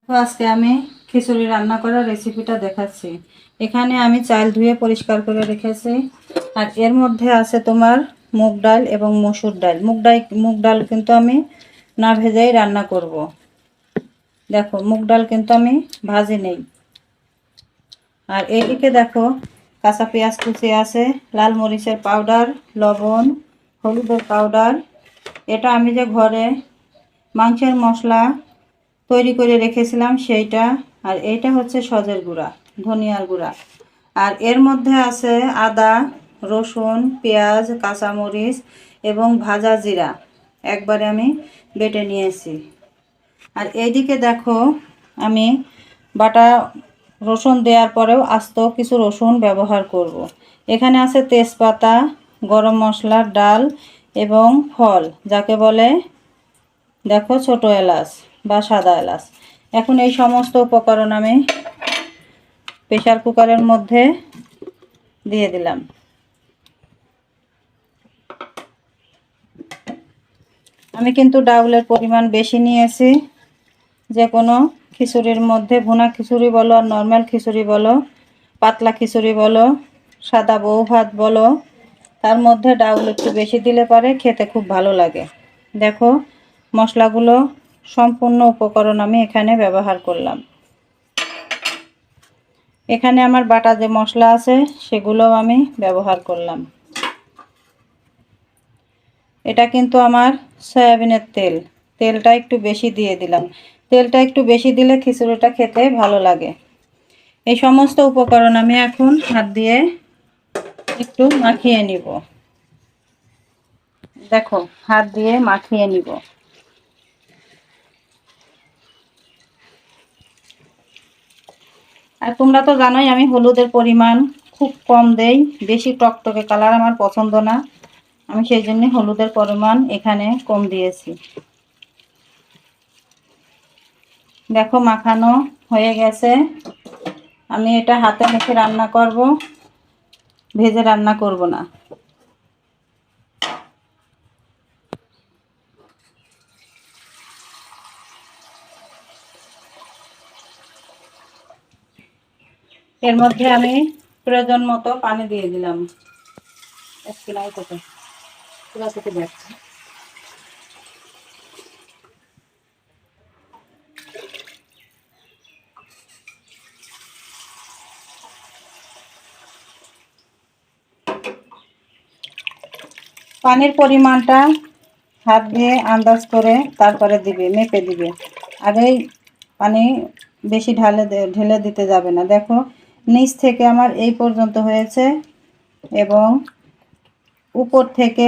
তো আজকে আমি খিচুড়ি রান্না করার রেসিপিটা দেখাচ্ছি। এখানে আমি চাল ধুয়ে পরিষ্কার করে রেখেছি। আর এর মধ্যে আছে তোমার মুগ ডাল এবং মসুর ডাল। মুগ ডাল কিন্তু আমি না ভেজেই রান্না করব। দেখো, মুগ ডাল কিন্তু আমি ভাজি নেই। আর এইদিকে দেখো, কাঁচা পেঁয়াজ কুচি আছে, লাল মরিচের পাউডার, লবণ, হলুদের পাউডার। এটা আমি যে ঘরে মাংসের মশলা তৈরি করে রেখেছিলাম সেইটা। আর এইটা হচ্ছে সজের গুঁড়া, ধনিয়ার গুঁড়া। আর এর মধ্যে আছে আদা, রসুন, পেঁয়াজ, কাঁচামরিচ এবং ভাজা জিরা একবারে আমি বেটে নিয়েছি। আর এইদিকে দেখো, আমি বাটা রসুন দেওয়ার পরেও আস্ত কিছু রসুন ব্যবহার করব। এখানে আছে তেজপাতা, গরম মশলার ডাল এবং ফল, যাকে বলে দেখো ছোট এলাচ বা সাদা এলাচ। এখন এই সমস্ত উপকরণ আমি প্রেসার কুকারের মধ্যে দিয়ে দিলাম। আমি কিন্তু ডাউলের পরিমাণ বেশি নিয়েছি। যে কোনো খিচুড়ির মধ্যে, ভুনা খিচুড়ি বলো আর নর্মাল খিচুড়ি বলো, পাতলা খিচুড়ি বলো, সাদা বউ ভাত বলো, তার মধ্যে ডাউল একটু বেশি দিলে পারে খেতে খুব ভালো লাগে। দেখো, মশলাগুলো সম্পূর্ণ উপকরণ আমি এখানে ব্যবহার করলাম। এখানে আমার বাটা যে মশলা আছে সেগুলোও আমি ব্যবহার করলাম। এটা কিন্তু আমার সয়াবিনের তেল, তেলটা একটু বেশি দিয়ে দিলাম। তেলটা একটু বেশি দিলে খিচুড়িটা খেতে ভালো লাগে। এই সমস্ত উপকরণ আমি এখন হাত দিয়ে একটু মাখিয়ে নিব। দেখো, হাত দিয়ে মাখিয়ে নিব। আর তোমরা তো জানোই আমি হলুদের পরিমাণ খুব কম দেই, বেশি টকটকে কালার আমার পছন্দ না। আমি সেই জন্য হলুদের পরিমাণ এখানে কম দিয়েছি। দেখো, মাখানো হয়ে গেছে। আমি এটা হাতে মেখে রান্না করব, ভেজে রান্না করব না। এর মধ্যে আমি প্রয়োজন মতো পানি দিয়ে দিলাম। পানির পরিমাণটা হাত দিয়ে আন্দাজ করে তারপরে দিবে, মেপে দিবে। আগেই পানি বেশি ঢেলে দিতে যাবে না। দেখো, নিচ থেকে আমার এই পর্যন্ত হয়েছে এবং উপর থেকে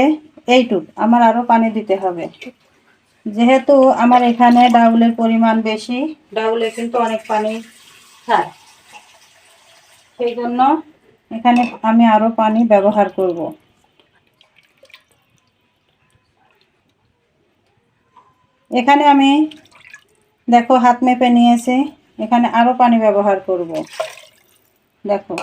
এইটুক আমার আরও পানি দিতে হবে। যেহেতু আমার এখানে ডাউলের পরিমাণ বেশি, ডাউলে কিন্তু অনেক পানি খায়, সেই জন্য এখানে আমি আরও পানি ব্যবহার করব। এখানে আমি দেখো হাত মেপে নিয়েছি, এখানে আরও পানি ব্যবহার করব। দেখো,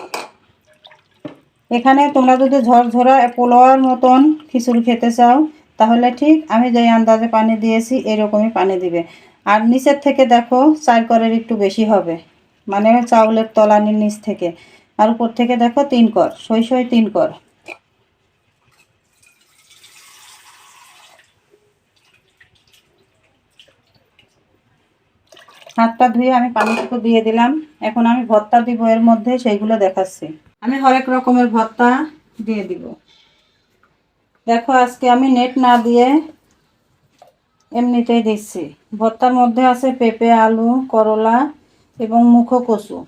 এখানে তোমরা যদি ঝরঝরা পোলাওয়ার মতন খিচুড়ি খেতে চাও তাহলে ঠিক আমি যেই আন্দাজে পানি দিয়েছি এরকমই পানি দিবে। আর নিচের থেকে দেখো 4 করের একটু বেশি হবে, মানে চাউলের তলানির নিচ থেকে। আর উপর থেকে দেখো 3 কর, সই 3 কর। হাতটা ধুয়ে আমি পানিটুকু দিয়ে দিলাম। এখন আমি ভর্তা দিব এর মধ্যে, সেইগুলো দেখাচ্ছি। আমি হরেক রকমের ভর্তা দিয়ে দিব। দেখো, আজকে আমি নেট না দিয়ে এমনিতেই দিচ্ছি। ভর্তার মধ্যে আছে পেঁপে, আলু, করলা এবং মুখো কচু।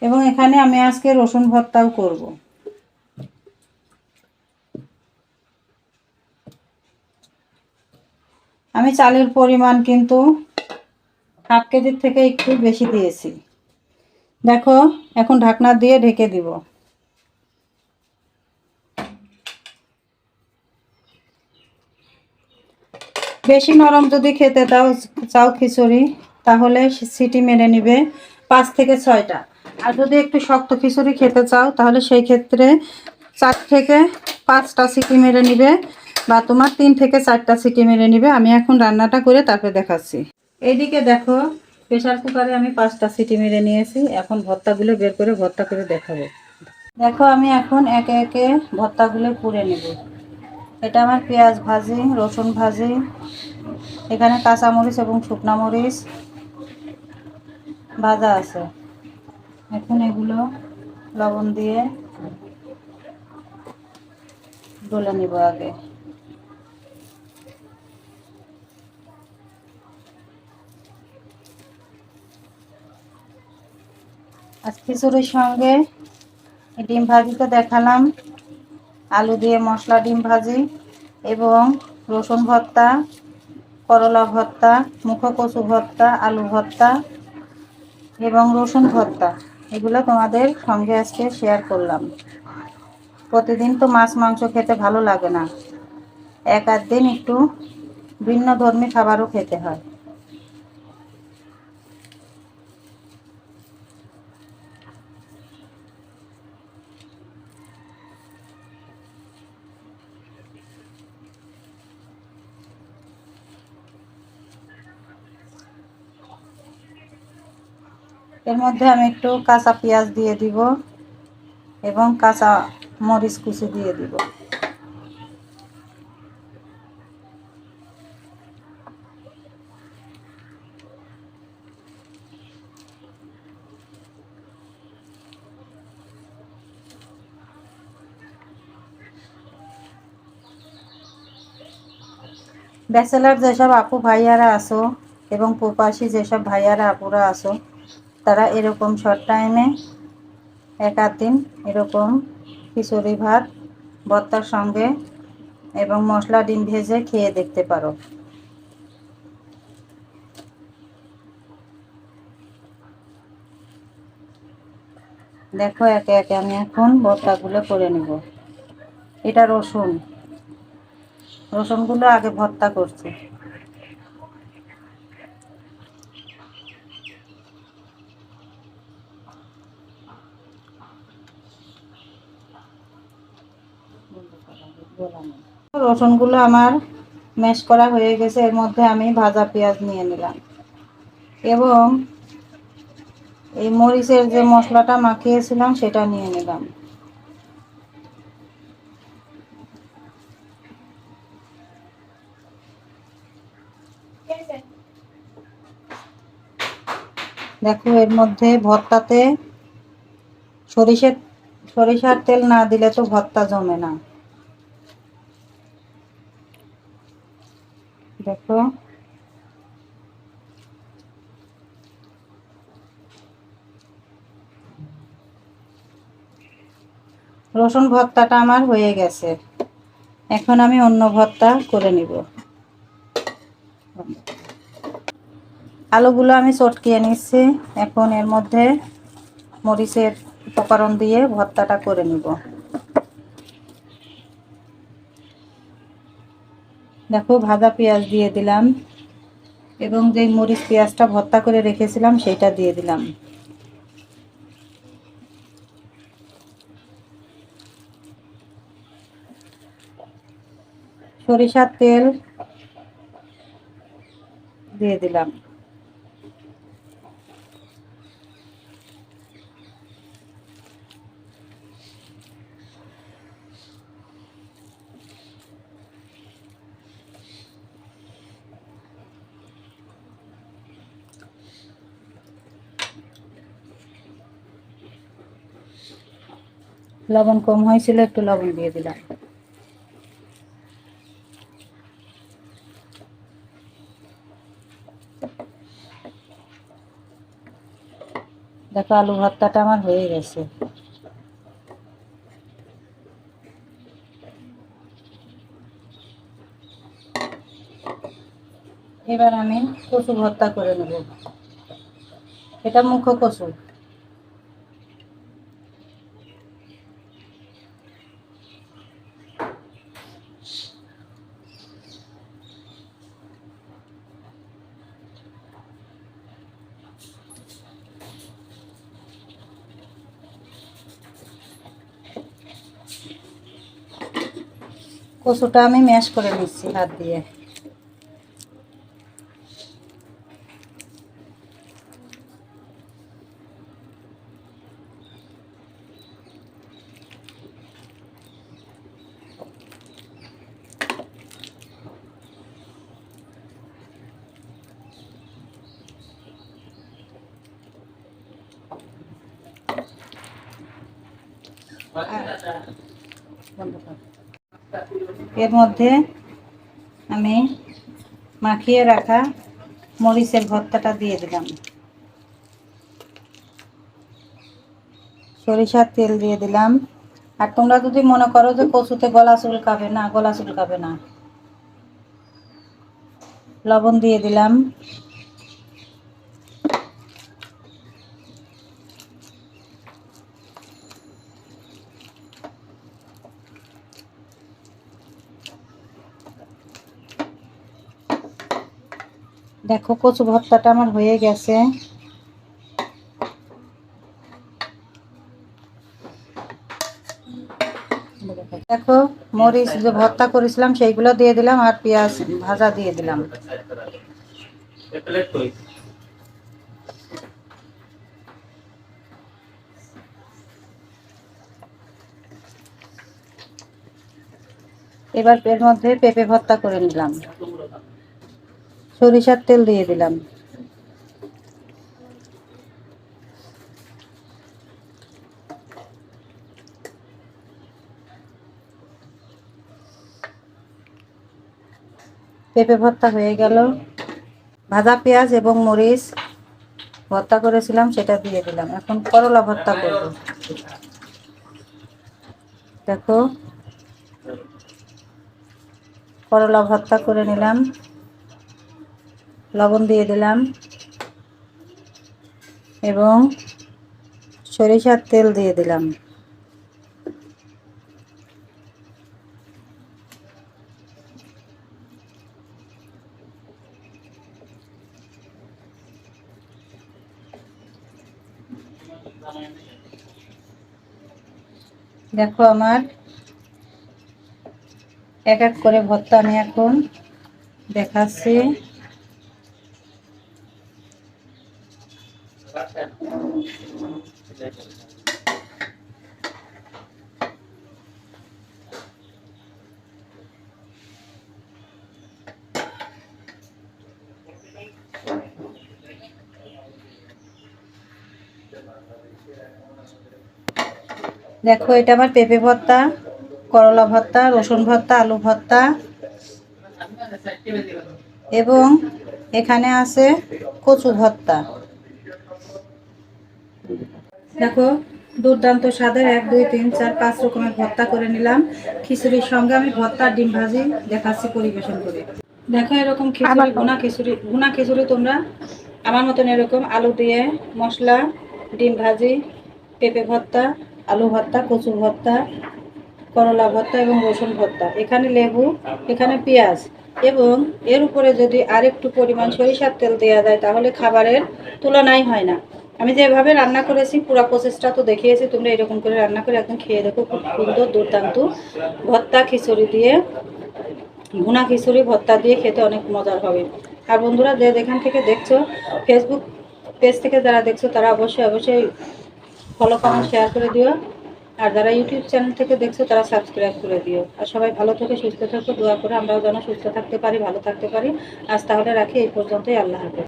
এবং এখানে আমি আজকে রসুন ভর্তাও করব। আমি চালের পরিমাণ কিন্তু হাফ কেজির থেকে একটু বেশি দিয়েছি। দেখো, এখন ঢাকনা দিয়ে ঢেকে দিব। বেশি নরম যদি খেতে চাও খিচুড়ি, তাহলে সিটি মেরে নিবে 5 থেকে 6টা। আর যদি একটু শক্ত খিচুড়ি খেতে চাও তাহলে সেই ক্ষেত্রে 4 থেকে 5টা সিটি মেরে নিবে, বা তোমার 3 থেকে 4টা সিটি মেরে নিবে। আমি এখন রান্নাটা করে তারপরে দেখাচ্ছি। এইদিকে দেখো, প্রেসার কুকারে আমি 5টা সিটি মেরে নিয়েছি। এখন ভর্তাগুলো বের করে ভর্তা করে দেখাবো। দেখো আমি এখন একে একে ভর্তাগুলো পুড়ে নেব। এটা আমার পেঁয়াজ ভাজি, রসুন ভাজি, এখানে কাঁচামরিচ এবং শুকনো মরিচ ভাজা আছে। এখন এগুলো লবণ দিয়ে গলে নিব আগে। আজ খিচুড়ির সঙ্গে ডিম ভাজি তো দেখালাম, আলু দিয়ে মশলা ডিম ভাজি এবং রসুন ভর্তা, করলা ভর্তা, মুখো কচু ভর্তা, আলু ভর্তা এবং রসুন ভর্তা, এগুলো তোমাদের সঙ্গে আজকে শেয়ার করলাম। প্রতিদিন তো মাছ মাংস খেতে ভালো লাগে না, এক আধ দিন একটু ভিন্ন ধর্মী খাবারও খেতে হয়। এর মধ্যে আমি একটু কাঁচা পেঁয়াজ দিয়ে দিব এবং কাঁচা মরিচ কুচি দিয়ে দিব। ব্যাচেলার যেসব আপু ভাইয়ারা আসো এবং প্রবাসী যেসব ভাইয়ারা আপুরা আসো, তারা এরকম শর্ট টাইমে এক আধ দিন এরকম খিচুড়ি ভাত ভর্তার সঙ্গে এবং মশলা ডিম ভেজে খেয়ে দেখতে পারো। দেখো একে একে আমি এখন ভর্তাগুলো করে নেব। এটা রসুনগুলো আগে ভর্তা করছি। রসুনগুলো আমার ম্যাশ করা হয়ে গেছে। এর মধ্যে আমি ভাজা পেঁয়াজ নিয়ে নিলাম এবং এই মরিচের যে মশলাটা মাখিয়েছিলাম সেটা নিয়ে নিলাম। দেখো এর মধ্যে ভর্তাতে সরিষার তেল না দিলে তো ভর্তা জমে না। দেখো রসুন ভর্তাটা আমার হয়ে গেছে। এখন আমি অন্য ভর্তা করে নিব। আলুগুলো আমি চটকিয়ে নিচ্ছি। এখন এর মধ্যে মরিচের উপকরণ দিয়ে ভর্তাটা করে নিব। দেখো ভাজা পেঁয়াজ দিয়ে দিলাম এবং যে মরিচ পেঁয়াজটা ভর্তা করে রেখেছিলাম সেটা দিয়ে দিলাম। সরিষার তেল দিয়ে দিলাম। লবণ কম হয়েছিল, একটু লবণ দিয়ে দিলাম। দেখো আলু ভর্তাটা আমার হয়ে গেছে। এবার আমি কচু ভর্তা করে নেব। এটা মুখো কচু। কচুটা আমি ম্যাশ করে নিচ্ছি হাত দিয়ে। এর মধ্যে আমি মাখিয়ে রাখা মরিচের ভর্তাটা দিয়ে দিলাম, সরিষার তেল দিয়ে দিলাম। আর তোমরা যদি মনে করো যে কচুতে গলা চুলকাবে না, গলা চুলকাবে না, লবণ দিয়ে দিলাম, দেখো কচু ভর্তাটা আমার হয়ে গেছে। দেখো মরিচ যে ভর্তা করেছিলাম সেইগুলো দিয়ে দিলাম, আর পেঁয়াজ ভাজা দিয়ে দিলাম। এবার এর মধ্যে পেঁপে ভর্তা করে নিলাম, সরিষার তেল দিয়ে দিলাম, পেঁপে ভর্তা হয়ে গেল। ভাজা পেঁয়াজ এবং মরিচ ভর্তা করেছিলাম সেটা দিয়ে দিলাম। এখন করলা ভর্তা করব। দেখো করলা ভর্তা করে নিলাম, লবণ দিয়ে দিলাম এবং সরিষার তেল দিয়ে দিলাম। দেখো আমার এক এক করে ভর্তা আমি এখন দেখাচ্ছি। দেখো এটা আমার পেঁপে ভর্তা, করলা ভর্তা, রসুন ভর্তা, আলু ভর্তা এবং এখানে আছে কচু ভর্তা। দেখো দুর্দান্ত স্বাদের 1 2 3 4 5 রকমের ভর্তা করে নিলাম। খিচুড়ির সঙ্গে আমি ভর্তা ডিম ভাজি দেখাচ্ছি পরিবেশন করে। দেখো এরকম খিচুড়ি, ভুনা খিচুড়ি তোমরা আমার মতন এরকম আলু দিয়ে মশলা, ডিম ভাজি, পেঁপে ভর্তা, আলু ভর্তা, কচু ভর্তা, করলা ভর্তা এবং রসুন ভর্তা, এখানে লেবু, এখানে পেঁয়াজ এবং এর উপরে যদি আরেকটু পরিমাণ সরিষার তেল দেওয়া যায় তাহলে খাবারের তুলনাই হয় না। আমি যেভাবে রান্না করেছি পুরো প্রসেসটা তো দেখিয়েছি, তোমরা এরকম করে রান্না করে একদম খেয়ে দেখো, খুব সুন্দর দুর্দান্ত ভর্তা খিচুড়ি দিয়ে, ভুনা খিচুড়ি ভর্তা দিয়ে খেতে অনেক মজার হবে। আর বন্ধুরা যে যেখান থেকে দেখছো, ফেসবুক পেজ থেকে যারা দেখছো তারা অবশ্যই ফলো কমেন্ট শেয়ার করে দিও। আর যারা ইউটিউব চ্যানেল থেকে দেখছো তারা সাবস্ক্রাইব করে দিও। আর সবাই ভালো থেকে সুস্থ থাকো, দোয়া করে আমরাও যেন সুস্থ থাকতে পারি, ভালো থাকতে পারি। আজ তাহলে রাখি এই পর্যন্তই। আল্লাহ হাফেজ।